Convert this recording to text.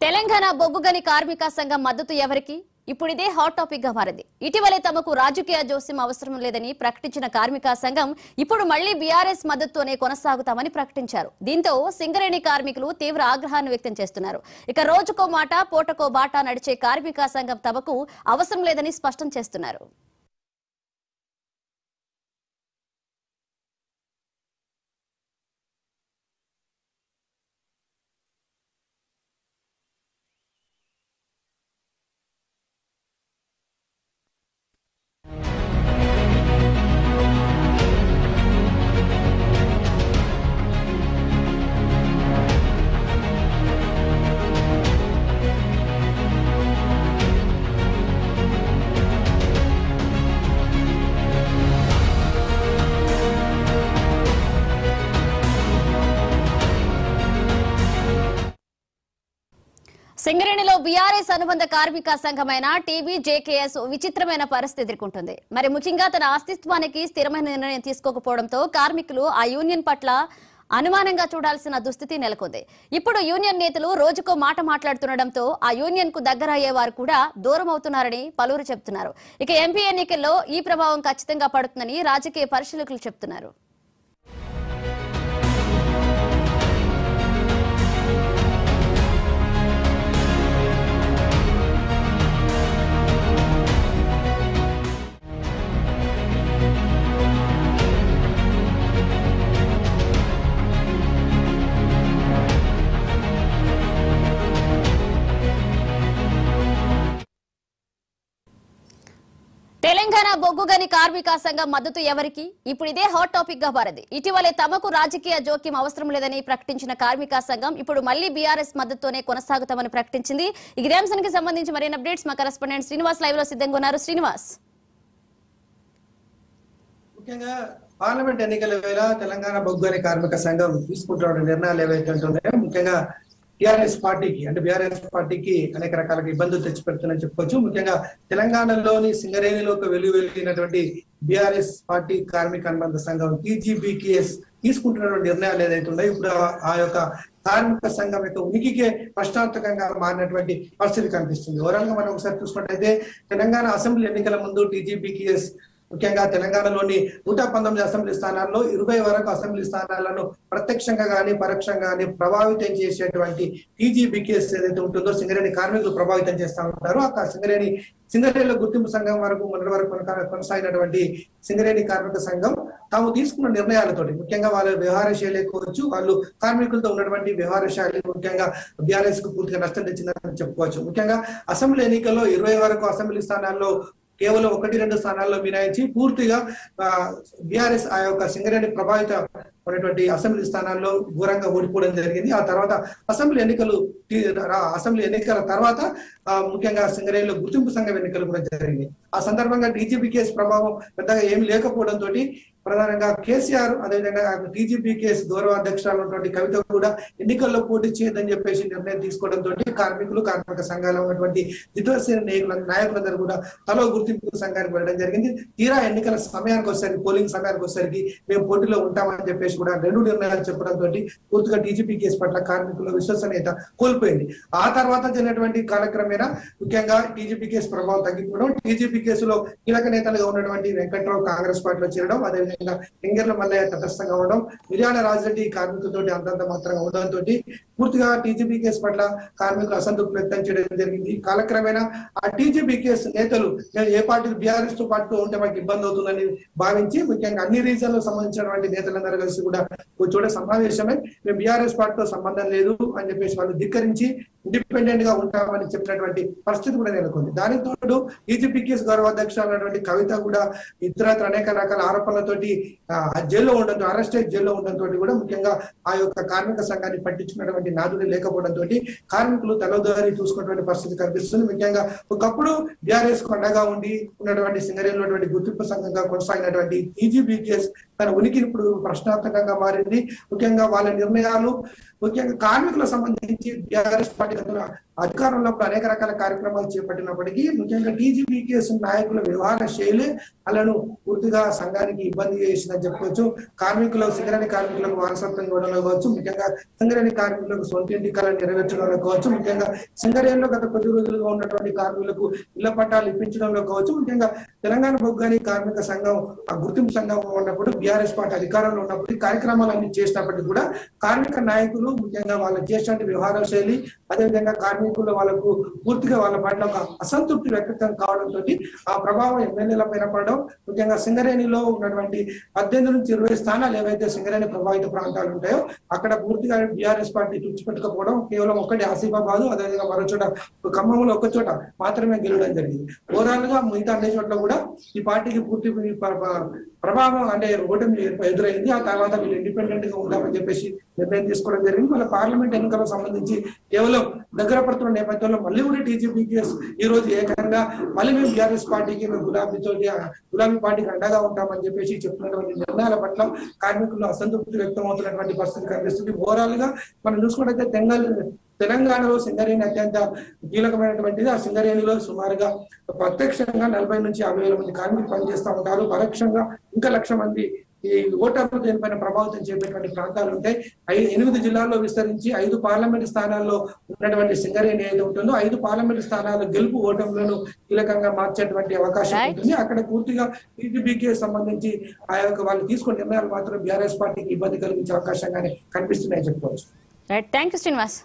తెలంగాణ బొగ్గుగని కార్మిక సంఘం మద్దతు ఎవరికి? ఇప్పుడు ఇదే హాట్ టాపిక్ గా మారింది. ఇటీవలే తమకు రాజకీయ జోస్యం అవసరం లేదని ప్రకటించిన కార్మిక సంఘం ఇప్పుడు మళ్లీ బీఆర్ఎస్ మద్దతుతోనే కొనసాగుతామని ప్రకటించారు. దీంతో సింగరేణి కార్మికులు తీవ్ర ఆగ్రహాన్ని వ్యక్తం చేస్తున్నారు. ఇక రోజుకో మాట పూటకో బాట నడిచే కార్మిక సంఘం తమకు అవసరం లేదని స్పష్టం చేస్తున్నారు. సింగరేణిలో బీఆర్ఎస్ అనుబంధ కార్మిక సంఘమైన టీబీజేకేఎస్ విచిత్రమైన పరిస్థితి ఎదుర్కొంటుంది. మరి ముఖ్యంగా తన అస్తిత్వానికి స్థిరమైన నిర్ణయం తీసుకోకపోవడంతో కార్మికులు ఆ యూనియన్ పట్ల అనుమానంగా చూడాల్సిన దుస్థితి నెలకొంది. ఇప్పుడు యూనియన్ నేతలు రోజుకో మాట మాట్లాడుతుండటంతో ఆ యూనియన్ కు దగ్గర అయ్యే వారు కూడా దూరం అవుతున్నారని పలువురు చెబుతున్నారు. ఇక ఎంపీ ఎన్నికల్లో ఈ ప్రభావం ఖచ్చితంగా పడుతుందని రాజకీయ పరిశీలకులు చెబుతున్నారు. తెలంగాణ బొగ్గుగని కార్మిక సంఘం మద్దతు ఎవరికి? ఇప్పుడు ఇదే హాట్ టాపిక్ గా మారింది. ఇటీవలే తమకు రాజకీయ జోక్యం అవసరం లేదని ప్రకటించిన కార్మిక సంఘం ఇప్పుడు మళ్లీ బీఆర్ఎస్ మద్దతుతోనే కొనసాగుతామని ప్రకటించింది. ఇదే అంశానికి సంబంధించి మరిన్ని అప్డేట్స్ మా కరెస్పాండెంట్ శ్రీనివాస్ లైవ్ లో సిద్ధంగా ఉన్నారు. శ్రీనివాస్, ముఖ్యంగా పార్లమెంట్ ఎన్నికల వేళ తెలంగాణ బొగ్గుగని కార్మిక సంఘం తీసుకుంటున్న నిర్ణయాలు ఏవైతే ఉంటున్నాయో ముఖ్యంగా బీఆర్ఎస్ పార్టీకి అనేక రకాల ఇబ్బందులు తెచ్చిపెడుతుందని చెప్పుకోవచ్చు. ముఖ్యంగా తెలంగాణలోని సింగరేణిలోకి వెళ్ళినటువంటి బీఆర్ఎస్ పార్టీ కార్మిక అనుబంధ సంఘం టీజీబీకేఎస్ తీసుకుంటున్నటువంటి నిర్ణయాలు ఏదైతే ఉన్నాయో ఇప్పుడు ఆ యొక్క కార్మిక సంఘం యొక్క ఉనికికే ప్రశ్నార్థకంగా మారినటువంటి పరిస్థితి కనిపిస్తుంది. ఓవరాల్ గా మనం ఒకసారి చూసుకున్నట్టయితే తెలంగాణ అసెంబ్లీ ఎన్నికల ముందు టీజీబీకేఎస్ ముఖ్యంగా తెలంగాణలోని 119 అసెంబ్లీ స్థానాల్లో 20 వరకు అసెంబ్లీ స్థానాలను ప్రత్యక్షంగా గానీ పరోక్షంగా గానీ ప్రభావితం చేసేటువంటి టీజీబీకేఎస్ ఏదైతే ఉంటుందో సింగరేణి కార్మికులు ప్రభావితం చేస్తా ఉంటారు. ఆ సింగరేణిలో గుర్తింపు సంఘం మొన్నటి వరకు కొనసాగినటువంటి సింగరేణి కార్మిక సంఘం తాము తీసుకున్న నిర్ణయాలతోటి ముఖ్యంగా వాళ్ళ వ్యవహార శైలి కావచ్చు, వాళ్ళు కార్మికులతో ఉన్నటువంటి వ్యవహార శైలి ముఖ్యంగా బీఆర్ఎస్ కు పూర్తిగా నష్టం తెచ్చిందని చెప్పుకోవచ్చు. ముఖ్యంగా అసెంబ్లీ ఎన్నికల్లో 20 వరకు అసెంబ్లీ స్థానాల్లో కేవలం 1-2 స్థానాల్లో మినాయించి పూర్తిగా బీఆర్ఎస్ ఆ యొక్క సింగరేణి ప్రభావిత ఉన్నటువంటి అసెంబ్లీ స్థానాల్లో ఘోరంగా ఓడిపోవడం జరిగింది. ఆ తర్వాత అసెంబ్లీ ఎన్నికల తర్వాత ముఖ్యంగా సింగరేణిలో గుర్తింపు సంఘం ఎన్నికలు కూడా జరిగింది. ఆ సందర్భంగా టీజీబీకేఎస్ ప్రభావం పెద్దగా ఏమి లేకపోవడంతో ప్రధానంగా కేసీఆర్ అదేవిధంగా టీజీబీకేఎస్ గౌరవ అధ్యక్షురాలు కవిత కూడా ఎన్నికల్లో పోటీ చేయదని చెప్పేసి నిర్ణయం తీసుకోవడంతో కార్మిక సంఘాల్లో ఉన్నటువంటి విద్వేష నాయకులందరూ కూడా తలో గుర్తింపు సంఘానికి వెళ్ళడం జరిగింది. తీరా ఎన్నికల సమయానికి వచ్చేసరికి పోలింగ్ సమయానికి వచ్చేసరికి మేము పోటీలో ఉంటామని చెప్పేసి కూడా 2 నిర్ణయాలు చెప్పడంతో పూర్తిగా టీజీబీకేఎస్ పట్ల కార్మికుల విశ్వసనీయత కోల్పోయింది. ఆ తర్వాత జరిగినటువంటి కాలక్రమేణా ముఖ్యంగా టీజీబీకేఎస్ ప్రభావం తగ్గిపోవడం, టీజీబీకేఎస్ లో కీలక నేతలుగా ఉన్నటువంటి వెంకట్రావు కాంగ్రెస్ పార్టీలో చేరడం, అదేవిధంగా ఎంగర్ల మల్లయ్య తటస్థంగా ఉండడం, మిర్యాల రాజిరెడ్డి కార్మికులతో అంతంత మాత్రంగా ఉండడంతో పూర్తిగా టీజీబీకేఎస్ పట్ల కార్మికులు అసంతృప్తి వ్యక్తం చేయడం జరిగింది. కాలక్రమేణా ఆ టీజీబీకేఎస్ నేతలు ఏ పార్టీ బీఆర్ఎస్ తో పాటు ఉంటే మాకు ఇబ్బంది అవుతుందని భావించి ముఖ్యంగా అన్ని రీజన్లకు సంబంధించినటువంటి నేతలందరూ కలిసి కూడా కూర్చోడే సమావేశమే మేము బీఆర్ఎస్ పార్టీతో సంబంధం లేదు అని చెప్పేసి వాళ్ళు ధిక్కరించి ఇండిపెండెంట్ గా ఉంటామని చెప్పినటువంటి పరిస్థితి కూడా నెలకొంది. దానికి తోడు టీజీబీకేఎస్ గౌరవ అధ్యక్షురాలైనటువంటి కవిత కూడా ఇతరత్ర అనేక రకాల ఆరోపణలతోటి జైల్లో ఉండడంతో అరెస్ట్ అయ్యి జైల్లో ఉండడంతో కూడా ముఖ్యంగా ఆ యొక్క కార్మిక సంఘాన్ని పట్టించుకున్నటువంటి నాదుడి లేకపోవడంతో కార్మికులు తలదారి చూసుకున్నటువంటి పరిస్థితి కనిపిస్తుంది. ముఖ్యంగా ఒకప్పుడు బీఆర్ఎస్ కు అండగా ఉండి ఉన్నటువంటి సింగరేణిలో గుర్తింపు సంఘంగా కొనసాగినటువంటి టీజీబీకేఎస్ తన ఉనికి ఇప్పుడు ప్రశ్నార్థకంగా మారింది. ముఖ్యంగా వాళ్ళ నిర్ణయాలు ముఖ్యంగా కార్మికులకు సంబంధించి బీఆర్ఎస్ పార్టీ అధికారంలో అనేక రకాల కార్యక్రమాలు చేపట్టినప్పటికీ ముఖ్యంగా టీజీపీకేఎస్ నాయకుల వ్యవహార శైలి వాళ్ళను పూర్తిగా సంఘానికి ఇబ్బంది చేసిందని చెప్పుకోవచ్చు. సింగరేణి కార్మికులకు వారసత్వం ఇవ్వడంలో కావచ్చు, ముఖ్యంగా సింగరేణి కార్మికులకు సొంత ఇంటి కళ నెరవేర్చడంలో కావచ్చు, ముఖ్యంగా సింగరేణిలో గత కొద్ది రోజులుగా ఉన్నటువంటి కార్మికులకు ఇళ్ల పట్టాలు ఇప్పించడంలో కావచ్చు, ముఖ్యంగా తెలంగాణ బొగ్గు కార్మిక సంఘం ఆ గుర్తింపు సంఘం ఉన్నప్పుడు బీఆర్ఎస్ పార్టీ అధికారంలో ఉన్నప్పుడు ఈ కార్యక్రమాలన్నీ చేసినప్పటికీ కూడా కార్మిక నాయకులు ముఖ్యంగా వాళ్ళు చేసిన వ్యవహార శైలి, అదేవిధంగా కార్మికులు వాళ్ళకు పూర్తిగా వాళ్ళ పట్ల ఒక అసంతృప్తి వ్యక్తం కావడంతో ఆ ప్రభావం ఎమ్మెల్యేల పైన పడడం, ముఖ్యంగా సింగరేణిలో ఉన్నటువంటి 18 నుంచి 20 స్థానాలు ఏవైతే సింగరేణి ప్రభావిత ప్రాంతాలు ఉంటాయో అక్కడ పూర్తిగా బీఆర్ఎస్ పార్టీ తుడిచిపెట్టుకపోవడం, కేవలం ఒకటి ఆసిఫాబాద్, అదేవిధంగా మరో చోట ఖమ్మంలో ఒక చోట మాత్రమే గెలవడం జరిగింది. ఓవరాల్ గా మిగతా అన్ని చోట్ల కూడా ఈ పార్టీకి పూర్తి ప్రభావం అంటే ఓటమి ఎదురైంది. ఆ తర్వాత వీళ్ళు ఇండిపెండెంట్ గా ఉండాలని చెప్పేసి నిర్ణయం తీసుకోవడం జరిగింది. మళ్ళీ పార్లమెంట్ ఎన్నికలకు సంబంధించి కేవలం దగ్గర పడుతున్న నేపథ్యంలో మళ్ళీ కూడా టీజీపీకేఎస్ ఈ రోజు ఏకంగా మళ్ళీ మేము బీఆర్ఎస్ పార్టీకి మేము గులాబీ పార్టీకి అండగా ఉంటామని చెప్పేసి చెప్తున్నటువంటి నిర్ణయాల పట్ల కార్మికులు అసంతృప్తి వ్యక్తం అవుతున్నటువంటి పరిస్థితి కనిపిస్తుంది. ఓవరాల్ గా మనం చూసుకుంటే తెలంగాణలో సింగరేణి అత్యంత కీలకమైనటువంటిది. ఆ సింగరేణిలో సుమారుగా ప్రత్యక్షంగా 40 నుంచి 50 వేల మంది కార్మికులు పనిచేస్తూ ఉంటారు. పరోక్షంగా ఇంకా 1,00,000 మంది ఈ ఓటర్లు దీనిపైన ప్రభావితం చేపేటువంటి ప్రాంతాలు ఉంటాయి. 8 జిల్లాల్లో విస్తరించి 5 పార్లమెంట్ స్థానాల్లో ఉన్నటువంటి సింగరేణి ఏది ఉంటుందో 5 పార్లమెంట్ స్థానాల గెలుపు ఓటములను కీలకంగా మార్చేటువంటి అవకాశం ఉంటుంది. అక్కడ పూర్తిగా టీజీపీకి సంబంధించి ఆ యొక్క వాళ్ళు తీసుకున్న నిర్ణయాలు మాత్రం బీఆర్ఎస్ పార్టీకి ఇబ్బంది కలిగించే అవకాశంగానే కనిపిస్తున్నాయని చెప్పుకోవచ్చు. Right, thank you Srinivas.